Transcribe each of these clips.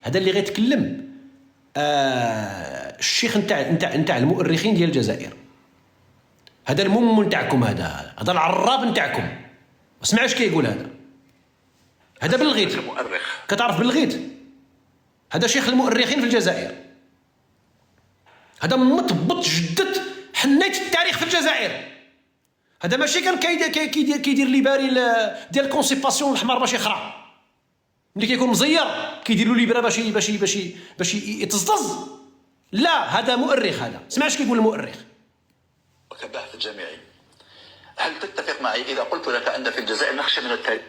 هذا اللي غيتكلم الشيخ نتاع المؤرخين ديال الجزائر. هذا المم نتاعكم، هذا العراب نتاعكم. اسمع اش كيقول هذا بالغيت. المؤرخ كتعرف بالغيت؟ هذا شيخ المؤرخين في الجزائر. هذا مطبط جدة حنيت التاريخ في الجزائر. هذا ماشي كان كيدير لي باري ديال الكونسيباسيون الحمار باش يخرع. ملي كيكون مزير كيديروا لي برا باش يتزطز. لا، هذا مؤرخ. هذا اسمع اش كيقول المؤرخ. وكباحث جامعي، هل تتفق معي إذا قلت لك أن في الجزائر نخشى من التاريخ؟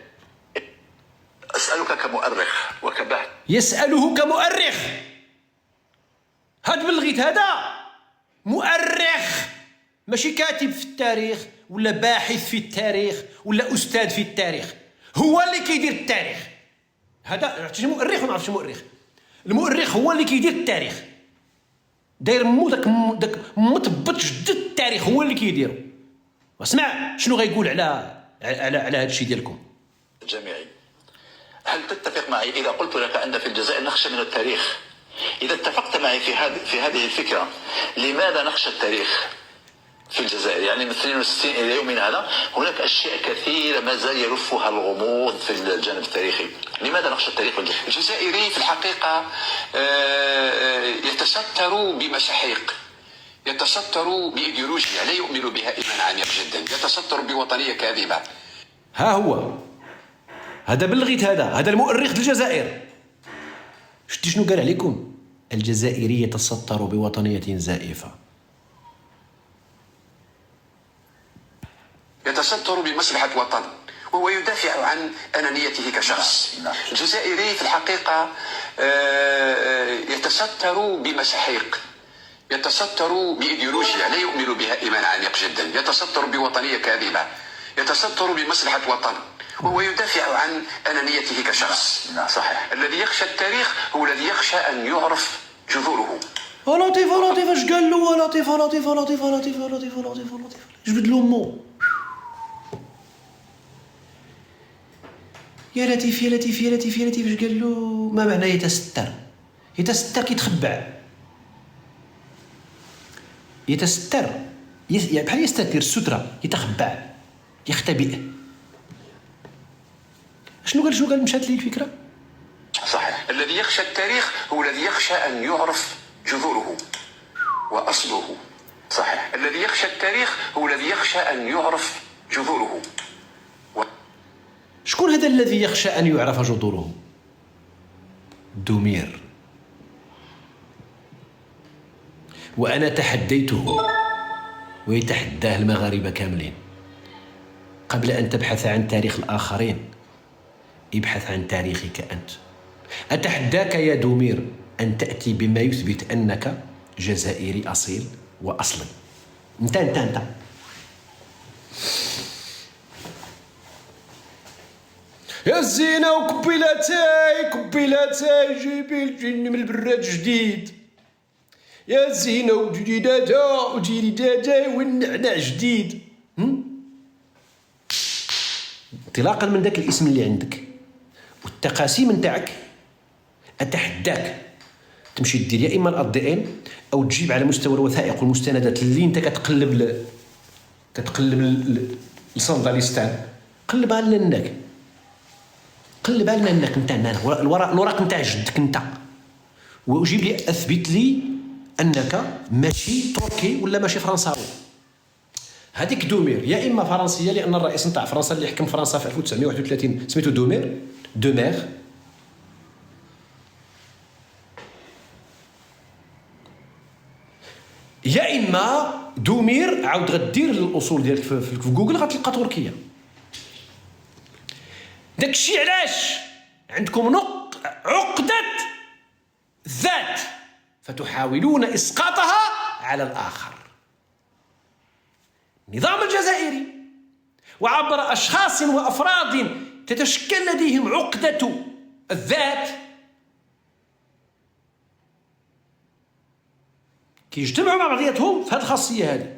أسألك كمؤرخ وكباحث. يسأله كمؤرخ. هاد بالغيت هذا مؤرخ، ماشي كاتب في التاريخ ولا باحث في التاريخ ولا أستاذ في التاريخ. هو اللي كيدير التاريخ. هذا عرفتي مؤرخ ولا ما عرفتش مؤرخ؟ المؤرخ هو اللي كيدير التاريخ. داير مو داك مطبط جد التاريخ هو اللي كيديرو. واسمع شنو غيقول على هذا الشيء ديالكم. جامعي، هل تتفق معي إذا قلت لك أن في الجزائر نخشى من التاريخ؟ إذا اتفقت معي في هذه الفكرة، لماذا نخشى التاريخ في الجزائر؟ يعني من 62 إلى يومنا هذا هناك أشياء كثيرة ما زال يلفها الغموض في الجانب التاريخي. لماذا نخشى التاريخ والجزائر؟ الجزائري في الحقيقة يتستر بمساحيق، يتستر بإيديولوجيا لا يؤمن بها إيمانا عميق جدا، يتستر بوطنية كاذبة. ها هو هذا بالغيت. هذا المؤرخ الجزائر. شفتي شنو قال عليكم؟ الجزائري يتستر بوطنية زائفة. يتستر بمصلحة وطن وهو يدافع عن أنانيته كشخص. الجزائري في الحقيقة يتستر بمساحيق، يتستر بإيديولوجيا لا يؤمن بها إيمان عميق جدا، يتستر بوطنية كاذبة، يتستر بمصلحة وطن وهو يدافع عن أنانيته كشخص. صحيح. الذي يخشى التاريخ هو الذي يخشى أن يعرف جذوره. لطيف اش قال له؟ لطيف جبد له مو. يا لطيف اش قال له؟ ما معنى يتستر كيتخبع. يتستر يعني بحال يستتر السترة، يتخبع، يختبئ. شنو قال مشات لي الفكرة. صحيح. الذي يخشى التاريخ هو الذي يخشى أن يعرف جذوره وأصله. صحيح. الذي يخشى التاريخ هو الذي يخشى أن يعرف جذوره. شكون هذا الذي يخشى أن يعرف جذوره؟ دومير. وأنا تحديته ويتحداه المغاربة كاملين. قبل أن تبحث عن تاريخ الآخرين ابحث عن تاريخك أنت. أتحداك يا دومير أن تأتي بما يثبت أنك جزائري أصيل وأصلي. انت يا الزينة وكبيلاتاي جيبي الجن من البراد جديد. يا الزينة وجيري دادا والنعناع جديد. انطلاقا من ذاك الاسم اللي عندك والتقاسيم نتاعك، اتحداك تمشي دير يا اما الADN او تجيب على مستوى الوثائق والمستندات اللي انت كتقلب الصنداليستان، قلبها لنا انك الوراق نتاع جدك انت، وجيب لي اثبت لي انك ماشي تركي ولا ماشي فرنساوي. هذيك دومير يا اما فرنسيه، لان الرئيس نتاع فرنسا اللي حكم فرنسا في 1931 سميتو دومير، يا اما دومير عاود غدير الاصول ديالك في جوجل غتلقى تركيا. داكشي علاش عندكم عقدة ذات فتحاولون اسقاطها على الاخر. النظام الجزائري وعبر اشخاص وافراد تتشكل لديهم عقدة الذات كيجتمعوا مع بعضياتهم في هذه الخاصية هذه،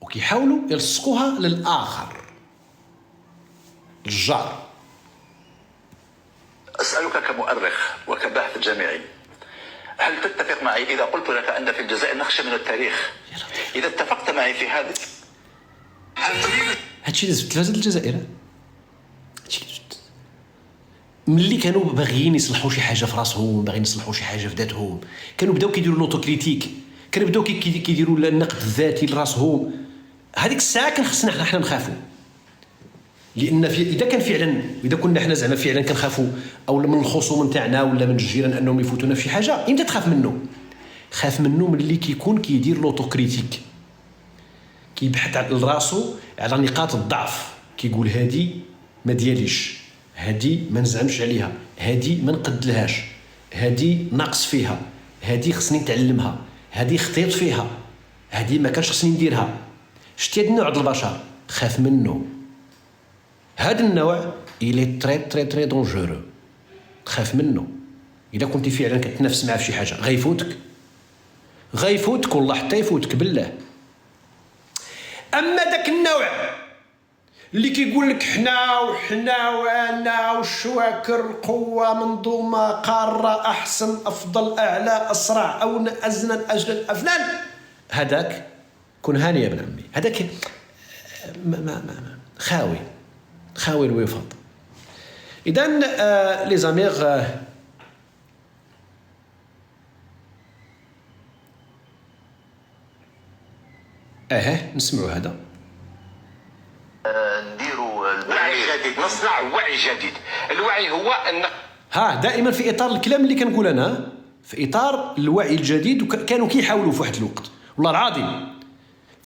وكيحاولوا يلصقوها للآخر الجار. أسألك كمؤرخ وكباحث جامعي، هل تتفق معي إذا قلت لك أن في الجزائر نخشى من التاريخ؟ إذا اتفقت معي في هذا هادشي اللي زبط في الجزائر. هادشي اللي زبط ملي كانوا باغيين يصلحوا شي حاجه في راسهم، باغيين يصلحوا شي حاجه في ذاتهم، كانوا بداو كيديروا لوطوكريتيك، كانوا بداو كيديروا النقد الذاتي لراسهم. هذيك الساعه كان خصنا حنا نخافوا، لان اذا كان فعلا، اذا كنا حنا زعما فعلا كنخافوا او من الخصوم نتاعنا ولا من الجيران انهم يفوتونا في شي حاجه، امتى تخاف منه؟ خاف منه ملي كيكون كيدير لوطوكريتيك، كيبحث على راسو على نقاط الضعف، كيقول هادي ما دياليش، هادي ما نزعمش عليها، هادي ما نقدلهاش، هادي ناقص فيها، هادي خصني نتعلمها، هادي خطيت فيها، هادي ما كانش خصني نديرها. شتي هاد النوع د البشر خاف منه. هاد النوع إلي تري تري تري دونجورو، تخاف منه. إذا كنتي فعلا كتنافس معاه في شي حاجة غيفوتك والله حتى يفوتك بالله. أما داك النوع اللي كيقول لك حنا وحنا وانا والشواكر قوة منظومة قارة أحسن أفضل أعلى أسرع أو أزنن أجل أفنان، هذاك كن هاني يا ابن عمي، هذاك خاوي الوفاض. إذن لي زاميغ، نسمعوا هذا. نديروا وعي جديد، نصنع وعي جديد. الوعي هو أن دائما في إطار الكلام اللي كنقول أنا، في إطار الوعي الجديد، وكانوا كيحاولوا في واحد الوقت والله العظيم